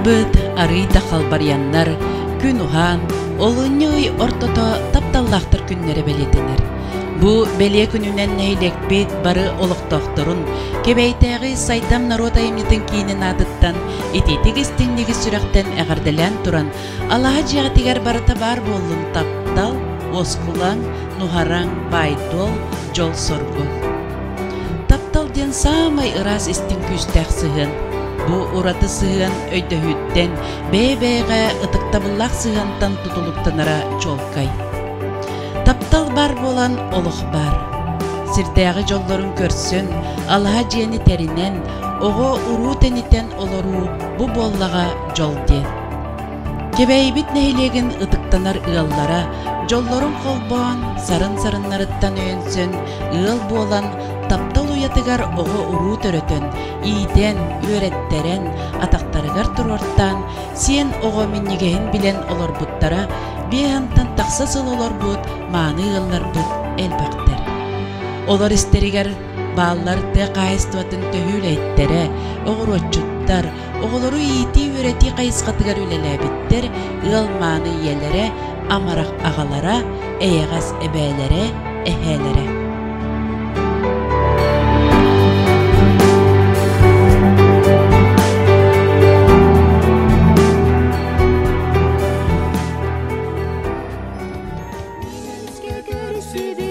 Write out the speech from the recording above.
быт арыйта қалбаряннар, күн ухан, олыны ортото тапталлақтыр күннері белетінер. Бу беле күнүнен нейлекпет бары олықтоқтырын, кебейтәғі сайтам народ айымнетін кейінен адыттан, ететігіз теңдегі сүрақтен әғарділән тұран, Аллаға жиғатигер барыта бар болын таптал, оскулаң, нухараң, байдол, жол соргол. Таптал ден самай ырас істің күстәқ сығын. Бу ураты сығын өйдөһүттен, бәй-бәйға ытықтабыллақ сығантан тұтылықтанара жолкай. Таптал бар болан олық бар. Сирдәғы жолларын көрсін, Аллаға жиені тәрінен, оғы уру тәнітен олару бу боллаға жол ден. Кебәйбит нәйлеген ытықтанар ыллара, жолларын қолбан, сарын-сарыннарыттан өйінсін, ыл болан, таптал уятыгар оғы уру төрөтөн, ийден, үйреттерен, атақтарыгар тұрортан, сен оғы меннегейін білен олар бұттара, бейхантан тақсасыл олар бұт, маны ыллар бұт әлбақтар. Олар істерігер балларды қайыстуатын төхіл әйттері, оғыр отчуттар, оғылары ити үйрети қайысқатыгар өлеләбіттер, ыл маны елері, амарақ ағалара, әйеғас әбәлері, әхәлері. See